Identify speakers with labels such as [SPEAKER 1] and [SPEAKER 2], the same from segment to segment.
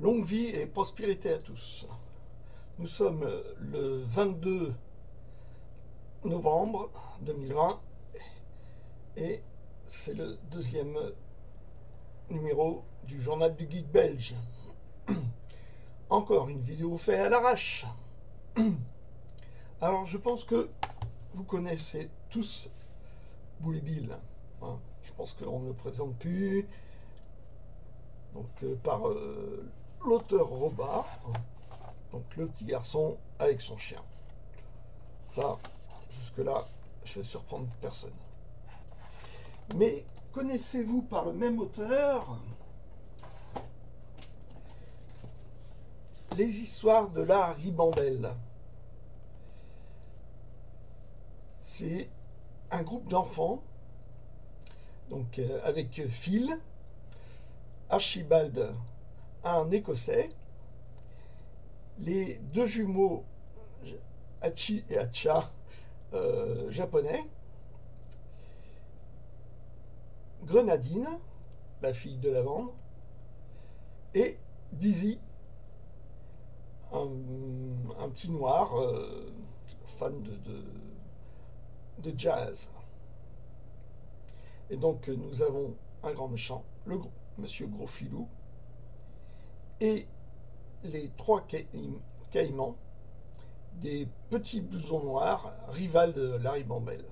[SPEAKER 1] Longue vie et prospérité à tous. Nous sommes le 22 novembre 2020 et c'est le deuxième numéro du journal du geek belge. Encore une vidéo faite à l'arrache. Alors je pense que vous connaissez tous Bully Bill. Je pense qu'on ne le présente plus. Donc par l'auteur Robard, donc le petit garçon avec son chien. Ça, jusque-là, je vais surprendre personne. Mais connaissez-vous par le même auteur les histoires de la ribambelle? C'est un groupe d'enfants, donc avec Phil, Archibald, un Écossais, les deux jumeaux Hachi et Hacha, japonais, Grenadine, la fille de lavande, et Dizzy, un petit noir fan de jazz. Et donc nous avons un grand méchant, monsieur Gros Filou, et les trois caïmans, des petits blousons noirs, rivales de la ribambelle.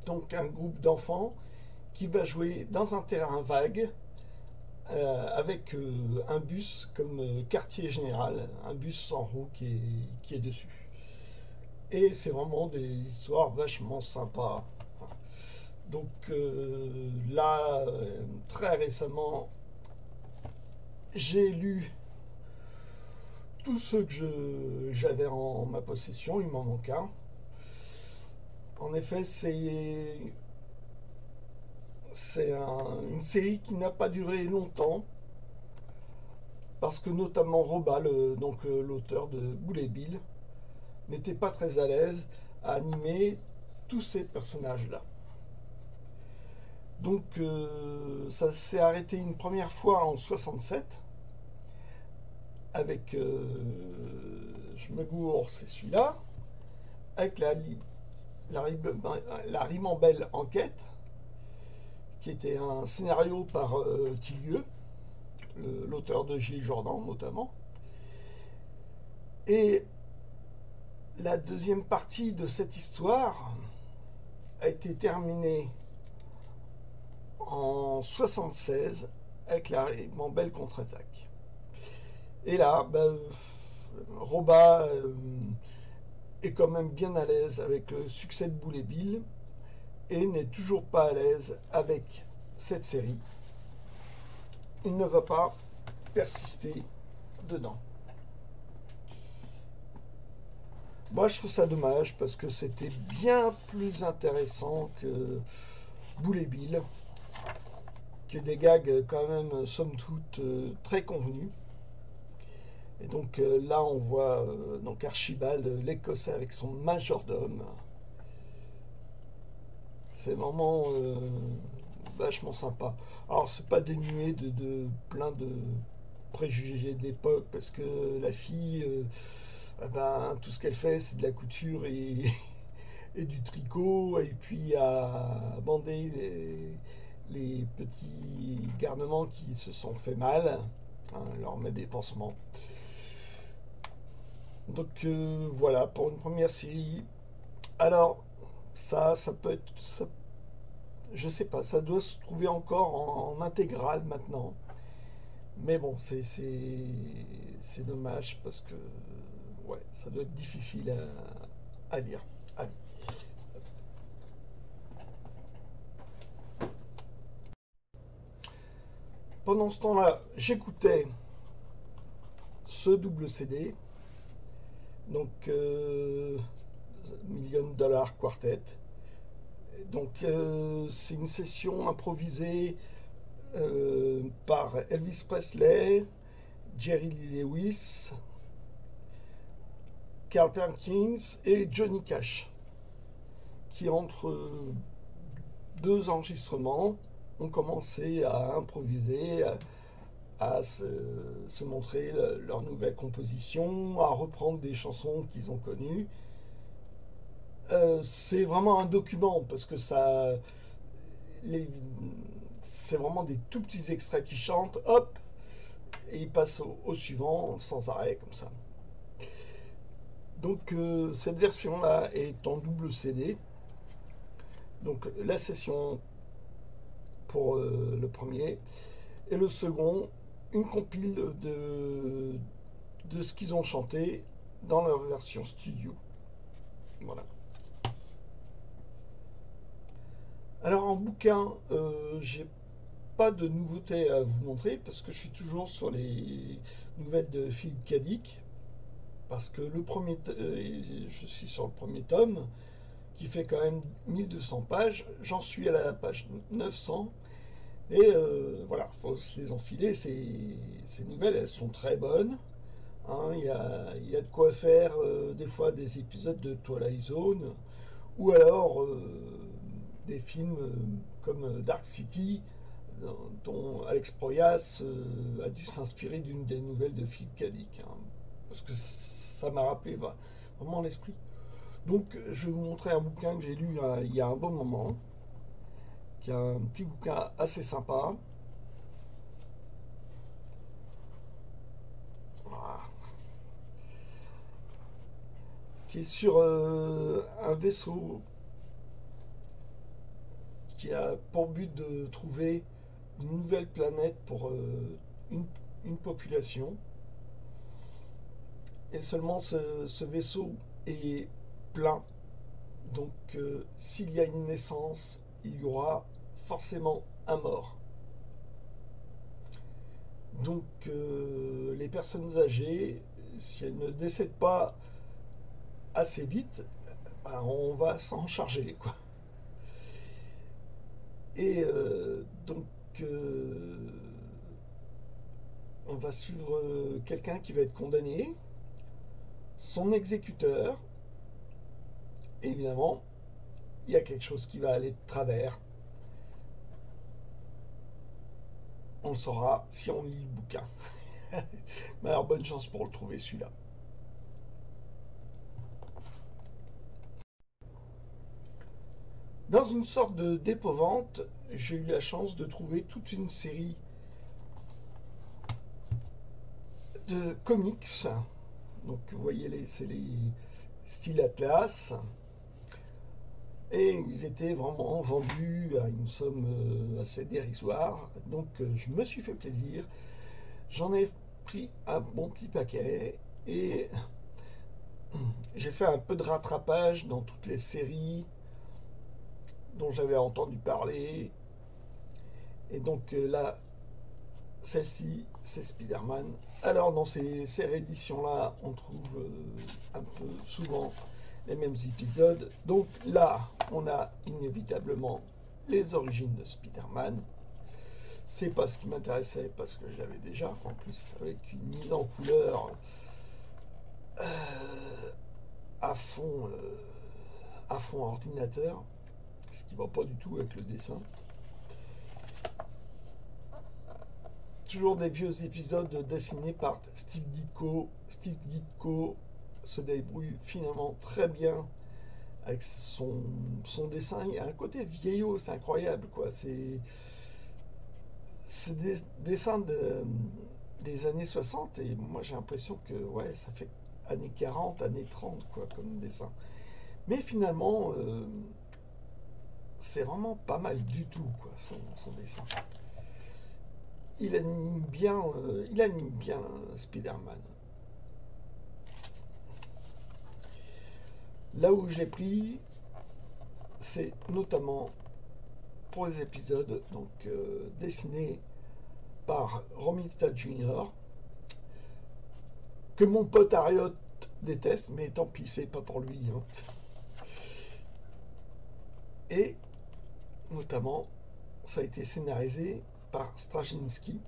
[SPEAKER 1] Donc un groupe d'enfants qui va jouer dans un terrain vague avec un bus comme quartier général, un bus sans roue qui est dessus. Et c'est vraiment des histoires vachement sympas. Donc là, très récemment, j'ai lu tous ceux que j'avais en ma possession, il m'en manque un. En effet, c'est une série qui n'a pas duré longtemps, parce que notamment Roba, l'auteur de Bully Bill, n'était pas très à l'aise à animer tous ces personnages-là. Donc ça s'est arrêté une première fois en 67 avec je me gourre, c'est celui-là, avec la ribambelle enquête, qui était un scénario par Tillieux, l'auteur de Gilles Jordan notamment. Et la deuxième partie de cette histoire a été terminée en 76 avec la ribambelle contre-attaque. Et là, Roba est quand même bien à l'aise avec le succès de Bully Bill et n'est toujours pas à l'aise avec cette série. Il ne va pas persister dedans. Moi, je trouve ça dommage parce que c'était bien plus intéressant que Bully Bill, qui est des gags quand même, somme toute, très convenus. Et donc là, on voit donc Archibald, l'Écossais, avec son majordome. C'est vraiment vachement sympa. Alors, c'est pas dénué de plein de préjugés de l'époque, parce que la fille, tout ce qu'elle fait, c'est de la couture et du tricot, et puis à bander les petits garnements qui se sont fait mal. Elle leur met des pansements. Donc voilà, pour une première série. Alors, ça peut être... je sais pas, ça doit se trouver encore en intégrale maintenant. Mais bon, c'est dommage parce que ouais, ça doit être difficile à lire. Allez. Pendant ce temps-là, j'écoutais ce double CD, donc Million Dollar Quartet. Donc c'est une session improvisée par Elvis Presley, Jerry Lee Lewis, Carl Perkins et Johnny Cash, qui entre deux enregistrements ont commencé à improviser, à se montrer leurs nouvelles compositions, à reprendre des chansons qu'ils ont connues. C'est vraiment un document parce que les- c'est vraiment des tout petits extraits qui chantent, hop, et ils passent au suivant sans arrêt comme ça. Donc cette version-là est en double CD. Donc la session pour le premier et le second, une compile de ce qu'ils ont chanté dans leur version studio. Voilà. Alors en bouquin, j'ai pas de nouveautés à vous montrer parce que je suis toujours sur les nouvelles de Philippe Cadic. Parce que je suis sur le premier tome qui fait quand même 1200 pages. J'en suis à la page 900. Et voilà, il faut se les enfiler. Ces nouvelles, elles sont très bonnes. Hein. Il y a de quoi faire des fois des épisodes de Twilight Zone. Ou alors des films comme Dark City, dont Alex Proyas a dû s'inspirer d'une des nouvelles de Philippe Cadic. Hein. Parce que ça m'a rappelé vraiment l'esprit. Donc je vais vous montrer un bouquin que j'ai lu il y a un bon moment, qui est un petit bouquin assez sympa. Voilà. Qui est sur un vaisseau qui a pour but de trouver une nouvelle planète pour une population. Et seulement ce vaisseau est plein. Donc s'il y a une naissance, il y aura forcément un mort. Donc les personnes âgées, si elles ne décèdent pas assez vite, ben, on va s'en charger, quoi. Et donc on va suivre quelqu'un qui va être condamné, son exécuteur, et évidemment, il y a quelque chose qui va aller de travers. On le saura si on lit le bouquin. Mais alors bonne chance pour le trouver celui-là. Dans une sorte de dépôt-vente, j'ai eu la chance de trouver toute une série de comics. Donc vous voyez, c'est les styles Atlas. Et ils étaient vraiment vendus à une somme assez dérisoire. Donc je me suis fait plaisir. J'en ai pris un bon petit paquet. Et j'ai fait un peu de rattrapage dans toutes les séries dont j'avais entendu parler. Et donc là, celle-ci, c'est Spider-Man. Alors dans ces rééditions-là, on trouve un peu souvent les mêmes épisodes. Donc là, on a inévitablement les origines de Spider-Man. C'est pas ce qui m'intéressait parce que je l'avais déjà, en plus avec une mise en couleur à fond ordinateur, ce qui va pas du tout avec le dessin. Toujours des vieux épisodes dessinés par Steve Ditko. Steve Ditko se débrouille finalement très bien avec son dessin. Il y a un côté vieillot, c'est incroyable, quoi. C'est des dessins des années 60 et moi j'ai l'impression que ouais, ça fait années 40, années 30, quoi, comme dessin. Mais finalement, c'est vraiment pas mal du tout, quoi, son dessin. Il anime bien Spider-Man. Là où je l'ai pris, c'est notamment pour les épisodes donc dessinés par Romita Jr. que mon pote Ariot déteste, mais tant pis, c'est pas pour lui. Hein. Et notamment, ça a été scénarisé par Straczynski,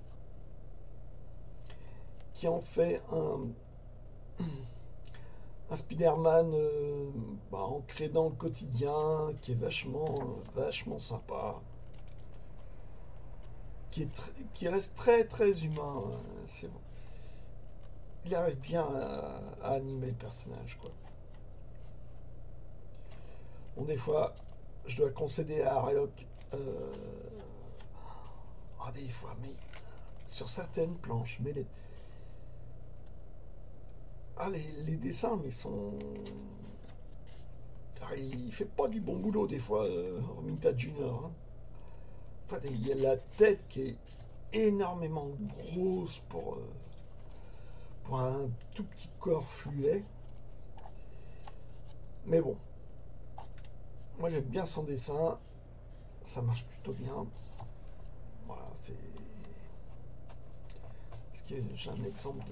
[SPEAKER 1] qui en fait un Spider-Man ancré dans le quotidien, qui est vachement sympa. qui reste très très humain. C'est bon. Il arrive bien à animer le personnage, quoi. Bon, des fois, je dois concéder à Ariok. Des fois, mais sur certaines planches, mais les dessins, mais sont. Il fait pas du bon boulot des fois, Romita Junior. Hein. Enfin, il y a la tête qui est énormément grosse pour un tout petit corps fluet. Mais bon, moi j'aime bien son dessin, ça marche plutôt bien. Voilà, c'est. Est-ce que j'ai un exemple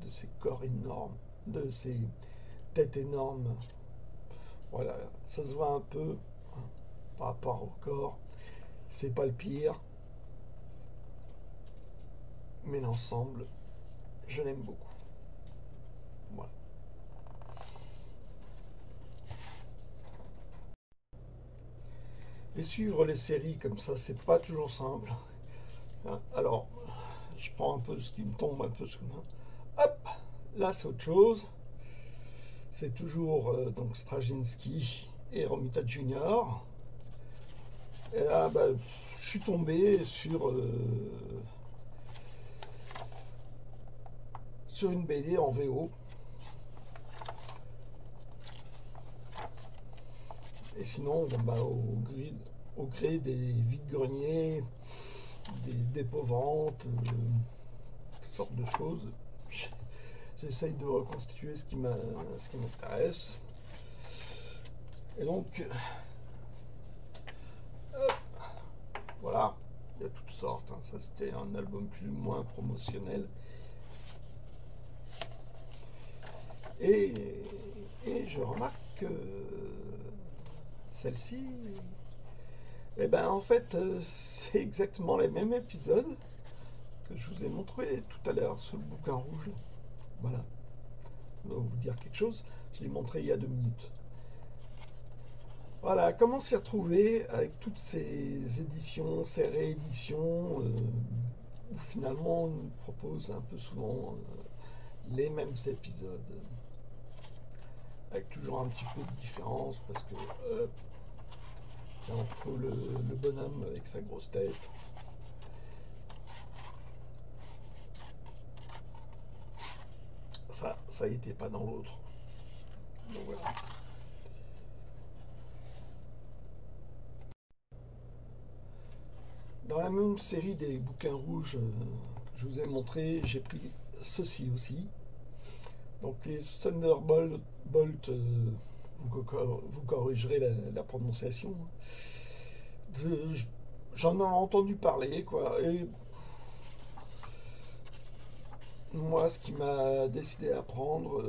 [SPEAKER 1] de ces corps énormes, de ces têtes énormes? Voilà, ça se voit un peu hein, par rapport au corps. C'est pas le pire, mais l'ensemble, je l'aime beaucoup. Voilà. Et suivre les séries comme ça, c'est pas toujours simple. Hein, alors, je prends un peu ce qui me tombe un peu sous la main. Hop, là c'est autre chose. C'est toujours donc Straczynski et Romita Junior. Et là, bah, je suis tombé sur une BD en VO. Et sinon, bon, bah, au gré des vides-greniers, des dépôts-ventes, toutes sortes de choses, j'essaye de reconstituer ce qui m'intéresse. Et donc, voilà, il y a toutes sortes. Hein. Ça, c'était un album plus ou moins promotionnel. Et, et je remarque que celle-ci, eh ben, en fait, c'est exactement les mêmes épisodes que je vous ai montré tout à l'heure sur le bouquin rouge. Voilà. Ça doit vous dire quelque chose. Je l'ai montré il y a 2 minutes. Voilà, comment s'y retrouver avec toutes ces éditions, ces rééditions, où finalement on nous propose un peu souvent les mêmes épisodes, avec toujours un petit peu de différence, parce que tiens, on retrouve le bonhomme avec sa grosse tête. Ça n'était pas dans l'autre. Donc voilà. Dans la même série des bouquins rouges que je vous ai montré, j'ai pris ceci aussi. Donc les Thunderbolt, vous corrigerez la prononciation. J'en ai entendu parler, quoi. Et moi, ce qui m'a décidé à prendre,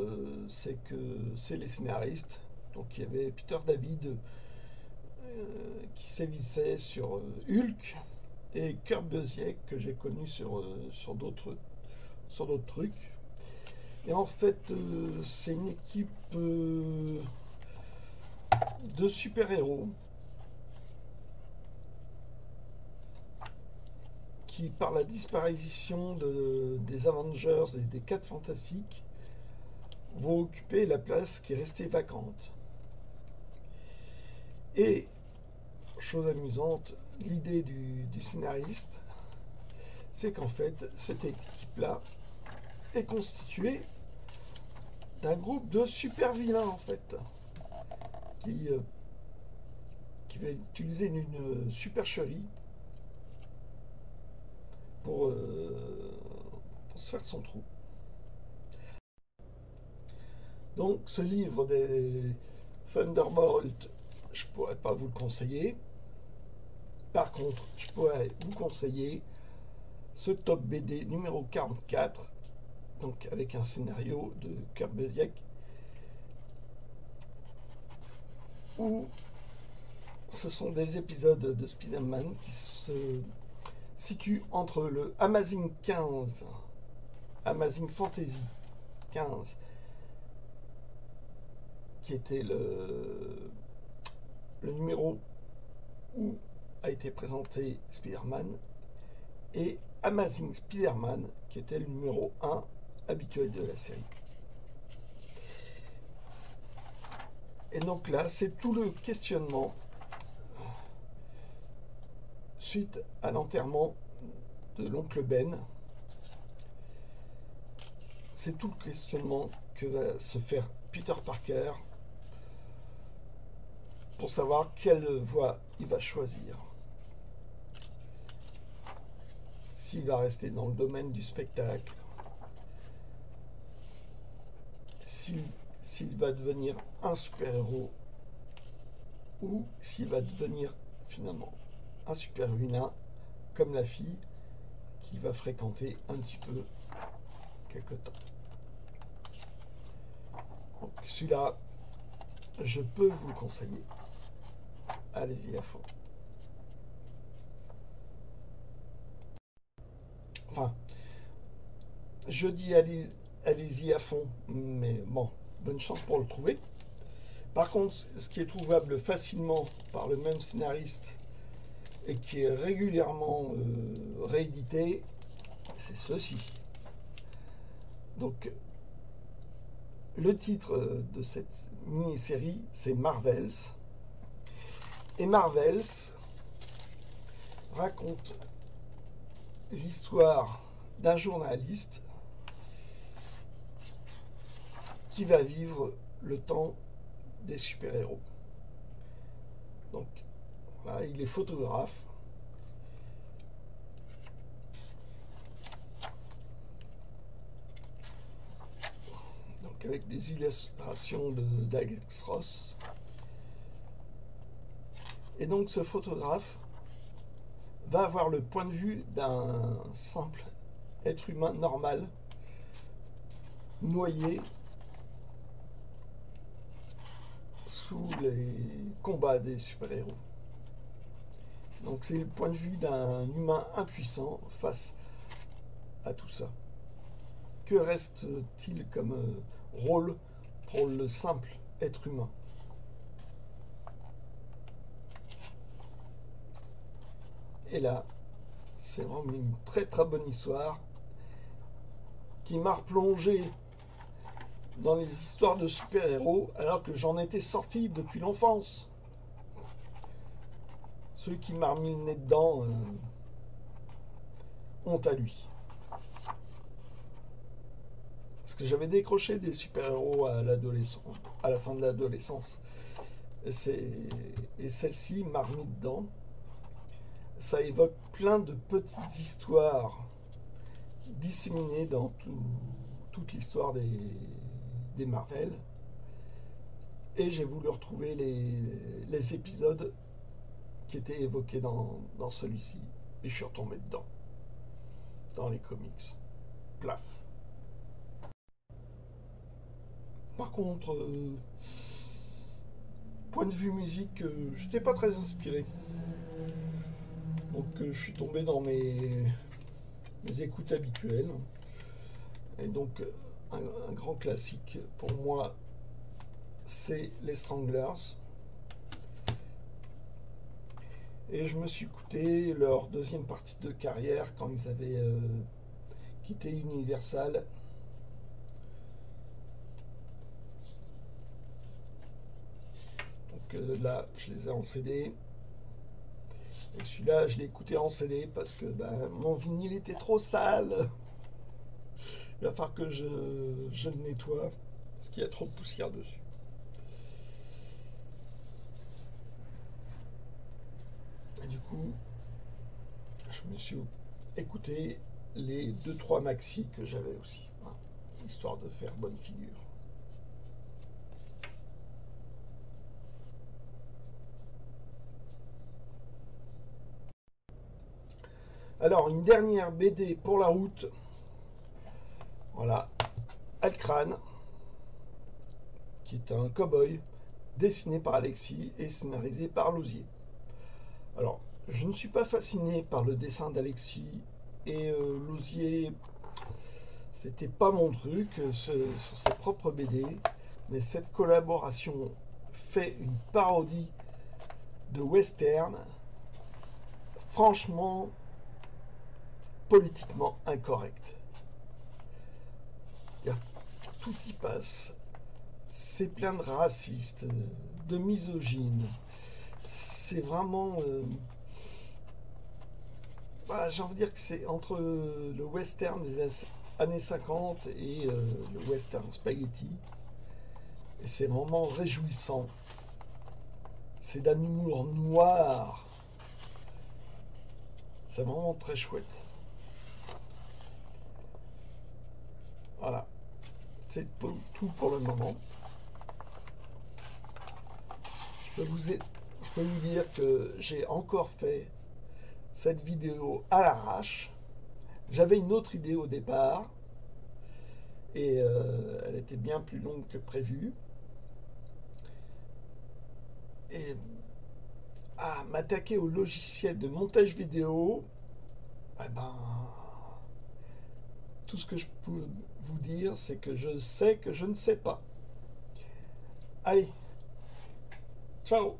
[SPEAKER 1] c'est que c'est les scénaristes. Donc il y avait Peter David qui sévissait sur Hulk et Kurt Busiek que j'ai connu sur d'autres trucs. Et en fait, c'est une équipe de super-héros qui, par la disparition des Avengers et des 4 Fantastiques, vont occuper la place qui est restée vacante. Et, chose amusante, l'idée du scénariste, c'est qu'en fait, cette équipe-là est constituée d'un groupe de super vilains, en fait, qui va utiliser une supercherie pour se faire son trou. Donc ce livre des Thunderbolt, je pourrais pas vous le conseiller. Par contre, je pourrais vous conseiller ce top BD numéro 44, donc avec un scénario de Kurt Busiek, où ce sont des épisodes de Spider-Man qui se situent entre le Amazing 15, Amazing Fantasy 15, qui était le numéro où a été présenté Spider-Man, et Amazing Spider-Man, qui était le numéro 1 habituel de la série. Et donc là, c'est tout le questionnement suite à l'enterrement de l'oncle Ben. C'est tout le questionnement que va se faire Peter Parker pour savoir quelle voie il va choisir. S'il va rester dans le domaine du spectacle, s'il va devenir un super-héros, ou s'il va devenir finalement un super-vilain, comme la fille qu'il va fréquenter un petit peu quelque temps. Donc celui-là, je peux vous le conseiller. Allez-y à fond. Enfin, je dis allez-y à fond, mais bon, bonne chance pour le trouver. Par contre, ce qui est trouvable facilement par le même scénariste et qui est régulièrement réédité, c'est ceci. Donc, le titre de cette mini-série, c'est Marvels. Et Marvels raconte l'histoire d'un journaliste qui va vivre le temps des super-héros. Donc, voilà, il est photographe. Donc, avec des illustrations d'Alex Ross. Et donc, ce photographe va avoir le point de vue d'un simple être humain normal, noyé sous les combats des super-héros. Donc c'est le point de vue d'un humain impuissant face à tout ça. Que reste-t-il comme rôle pour le simple être humain? Et là, c'est vraiment une très très bonne histoire qui m'a replongé dans les histoires de super-héros alors que j'en étais sorti depuis l'enfance. Ceux qui m'ont remis le nez dedans, honte à lui. Parce que j'avais décroché des super-héros à l'adolescence, à la fin de l'adolescence. Et celle-ci m'a remis dedans. Ça évoque plein de petites histoires disséminées dans toute l'histoire des Marvel. Et j'ai voulu retrouver les épisodes qui étaient évoqués dans celui-ci. Et je suis retombé dedans. Dans les comics. Plaf. Par contre, point de vue musique, je n'étais pas très inspiré. Donc je suis tombé dans mes écoutes habituelles. Et donc un grand classique pour moi, c'est les Stranglers. Et je me suis écouté leur deuxième partie de carrière quand ils avaient quitté Universal. Donc là, je les ai en CD. Et celui-là, je l'ai écouté en CD parce que mon vinyle était trop sale. Il va falloir que je le nettoie parce qu'il y a trop de poussière dessus. Et du coup, je me suis écouté les 2-3 maxi que j'avais aussi, hein, histoire de faire bonne figure. Alors, une dernière BD pour la route. Voilà, Alcrane, qui est un cow-boy dessiné par Alexis et scénarisé par Lausier. Alors, je ne suis pas fasciné par le dessin d'Alexis et Lausier, c'était pas mon truc sur ses propres BD, mais cette collaboration fait une parodie de western. Franchement, politiquement incorrect. Tout y passe. C'est plein de racistes, de misogynes. C'est vraiment... j'ai envie de dire que c'est entre le western des années 50 et le western spaghetti. Et c'est vraiment réjouissant. C'est d'un humour noir. C'est vraiment très chouette. Voilà. C'est tout pour le moment. Je peux vous dire que j'ai encore fait cette vidéo à l'arrache. J'avais une autre idée au départ. Et elle était bien plus longue que prévu. Et m'attaquer au logiciel de montage vidéo, tout ce que je peux vous dire, c'est que je sais que je ne sais pas. Allez, ciao!